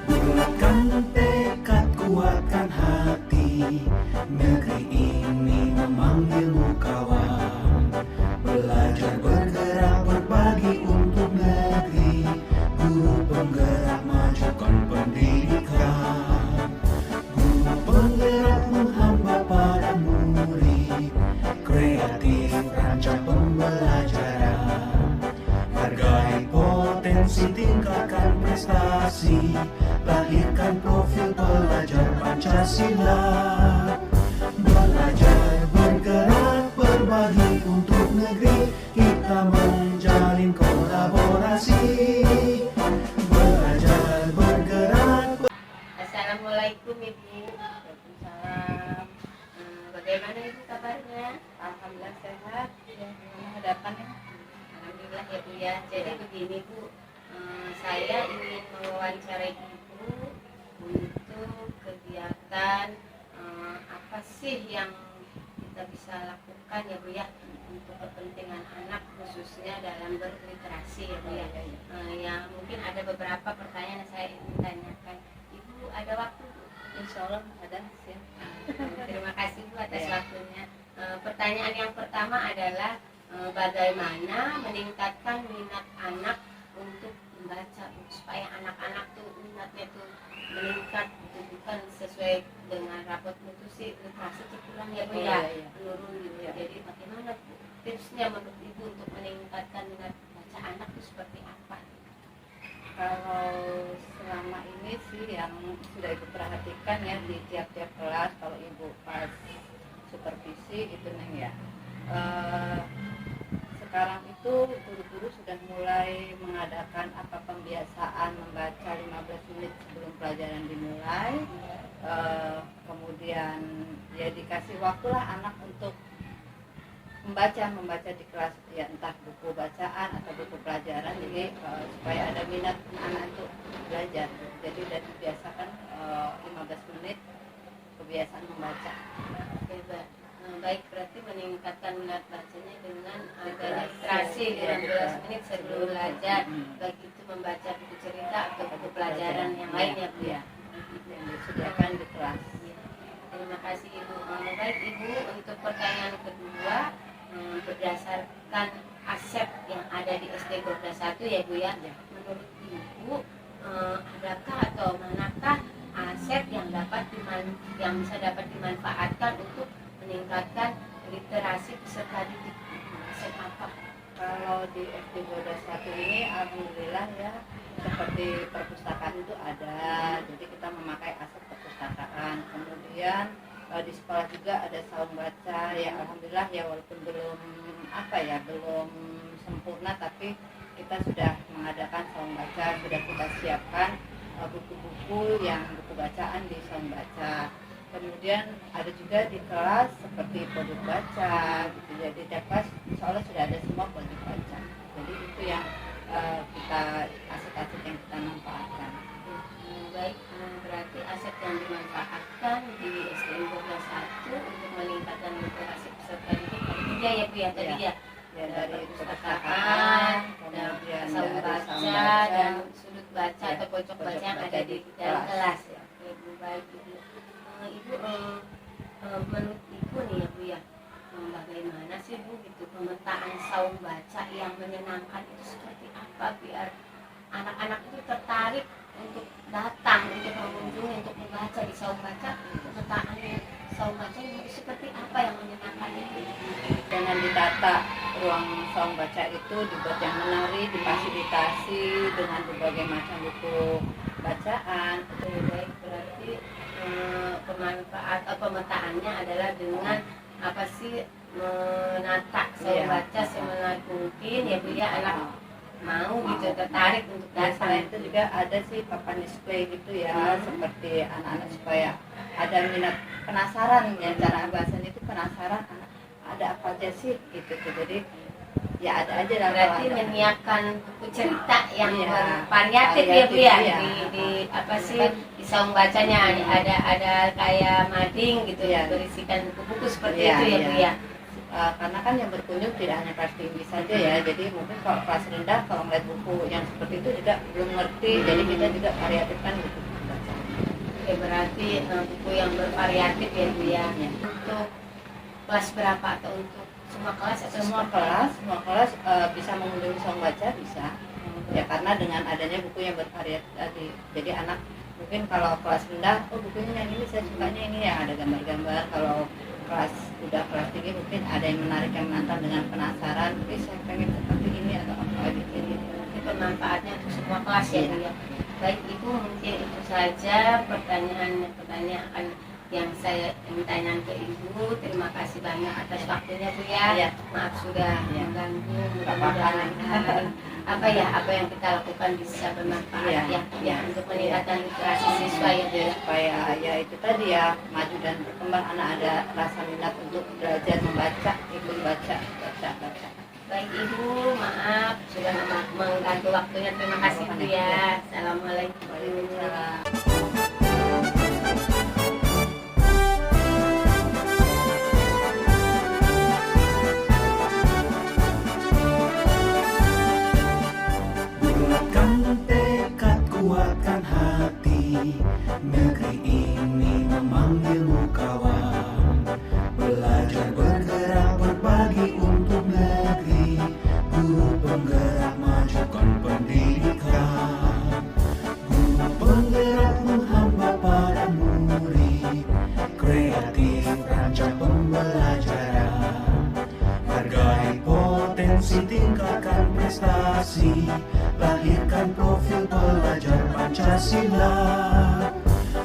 Bulatkan tekad, kuatkan hati, negeri ini memanggilmu kawan. Belajar bergerak berbagi untuk negeri, guru penggerak majukan pendidikan. Guru penggerak menghamba pada murid, kreatif rancang pembelajaran. Hargai potensi, tingkatkan prestasi, lahirkan profil pelajar Pancasila. Belajar bergerak berbagi untuk negeri, kita menjalin kolaborasi. Belajar bergerak. Assalamualaikum Ibu. Waalaikumsalam. Bagaimana Ibu kabarnya? Alhamdulillah sehat. Ya, gimana hadapannya? Alhamdulillah ya Bu ya. Jadi begini Bu, saya ingin mewawancarai Ibu untuk kegiatan apa sih yang kita bisa lakukan ya Bu ya untuk kepentingan anak khususnya dalam berliterasi ya Bu ya. Yang mungkin ada beberapa pertanyaan yang saya ingin tanyakan. Ibu ada waktu Bu? Insya Allah ada sih. Terima kasih Bu atas waktunya. Pertanyaan yang pertama adalah bagaimana meningkatkan minat anak untuk membaca supaya anak-anak tuh minatnya tuh meningkat, gitu, bukan sesuai dengan rapot mutu sih literasi kurang ya Bu ya, menurun gitu. Jadi bagaimana Bu tipsnya menurut Ibu untuk meningkatkan minat baca anak itu seperti apa? Kalau selama ini sih yang sudah Ibu perhatikan ya di tiap-tiap kelas, kalau Ibu pas supervisi itu Neng ya, sekarang itu guru-guru sudah mulai mengadakan pembiasaan membaca 15 menit sebelum pelajaran dimulai. Kemudian ya dikasih waktulah anak untuk membaca di kelas, ya entah buku bacaan atau buku pelajaran, jadi supaya ada minat anak untuk belajar. Jadi sudah dibiasakan 15 menit kebiasaan membaca. Baik, berarti meningkatkan minat bacanya dengan adanya literasi 15 menit sebelum belajar, baik itu membaca buku cerita atau buku pelajaran yang lainnya Bu ya, yang disediakan di kelas. Terima kasih Ibu. Baik Ibu, untuk pertanyaan kedua, berdasarkan aset yang ada di SD Gorda 1 ya Bu ya, menurut Ibu adakah atau manakah aset yang bisa dapat dimanfaatkan untuk meningkatkan literasi peserta didik? Aset apa? Kalau di SD Gorda 1 ini alhamdulillah ya, seperti perpustakaan itu ada, jadi kita memakai aset perpustakaan. Kemudian di sekolah juga ada saung baca ya, alhamdulillah ya, walaupun belum belum sempurna, tapi kita sudah mengadakan saung baca, sudah kita siapkan buku-buku yang buku bacaan di saung baca. Kemudian ada juga di kelas seperti produk baca gitu, jadi tiap kelas insya Allah sudah ada semua produk baca. Jadi itu yang aset-aset yang kita manfaatkan. Baik, berarti aset yang dimanfaatkan di SDN Gorda 1 untuk meningkatkan literasi peserta didik ada 3 ya Bu ya tadi ya. Ya, dari perpustakaan, kemudian saung baca, dan sudut baca atau pojok baca yang ada di dalam kelas ya. Ibu, baik Ibu. Ibu menurut Ibu nih ya Bu ya, bagaimana sih Bu gitu pemetaan saung baca yang menyenangkan itu seperti apa biar anak-anak itu tertarik untuk datang, untuk mengunjungi, untuk membaca di saung baca? Pemetaan saung baca itu seperti apa yang menyenangkan itu? Dengan ditata ruang saung baca itu dibuat yang menarik, difasilitasi dengan berbagai macam buku bacaan. Baik, berarti pemetaannya adalah dengan apa sih, menata saung baca semenarik mungkin ya Bu ya, anak mau gitu tertarik untuk datang. Selain itu juga ada sih papan display gitu ya, seperti anak-anak supaya ada minat, penasaran ya, cara bahasanya itu penasaran anak ada apa aja sih gitu. Jadi Ya ada aja lah. Berarti kalau ada. menyiapkan buku cerita yang Iya, bervariatif ya Bu ya. iya. Di apa sih di saung bacanya ada kayak mading gitu Iya. berisikan buku-buku seperti Iya, itu ya iya. Bu ya. Karena kan yang berkunjung tidak hanya kelas tinggi saja ya, jadi mungkin kalau kelas rendah kalau melihat buku yang seperti itu juga belum ngerti, jadi kita juga variatifkan buku bacaan. Oke, berarti buku yang bervariatif ya Bu ya. Iya. Untuk kelas berapa atau untuk semua kelas atau Semua kelas bisa mengunjungi saung baca bisa. Ya karena dengan adanya buku yang bervariatif tadi, jadi anak mungkin kalau kelas rendah, oh bukunya yang ini saya sukanya ini yang ada gambar-gambar. Kalau udah kelas tinggi mungkin ada yang menarik, yang menantang dengan penasaran, saya pengen seperti ini atau apa gitu. Nanti bermanfaatnya untuk semua kelas ya Bu ya. Baik Ibu, mungkin itu saja pertanyaan yang saya tanyakan ke Ibu. Terima kasih banyak atas waktunya Bu ya. Iya. Maaf sudah Iya. mengganggu. Apa-apa. Mudah-mudahan apa yang kita lakukan bisa bermanfaat Iya. ya untuk meningkatkan literasi siswa ya Bu ya. Supaya ya itu tadi ya, maju dan berkembang, anak ada rasa minat untuk belajar membaca, ikut baca. Baik Ibu, maaf sudah mengganggu waktunya. Terima kasih Bu ya. Assalamualaikum. Waalaikumsalam. Bulatkan tekad, kuatkan hati. Negeri ini memanggilmu kawan. Belajar bergerak berbagi untuk negeri. Guru penggerak majukan pendidikan. Guru penggerak menghamba pada murid. Kreatif rancang pembelajaran. Hargai potensi, tingkatkan prestasi. Lahirkan profil pelajar Pancasila.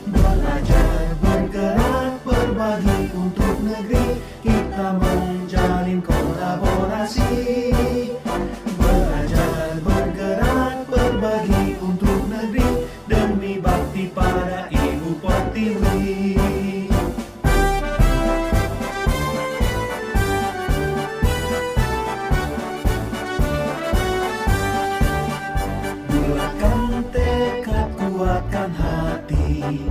Belajar bergerak berbagi untuk negeri. Kita menjalin kolaborasi. Belajar bergerak berbagi untuk negeri. Demi bakti pada Ibu Pertiwi. Bulatkan tekad, kuatkan hati.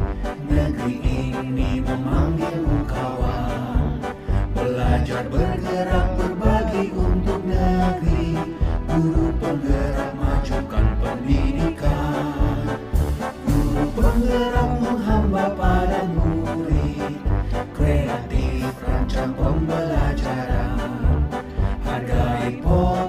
Negeri ini memanggilmu kawan. Belajar bergerak berbagi untuk negeri. Guru penggerak majukan pendidikan. Guru penggerak menghamba pada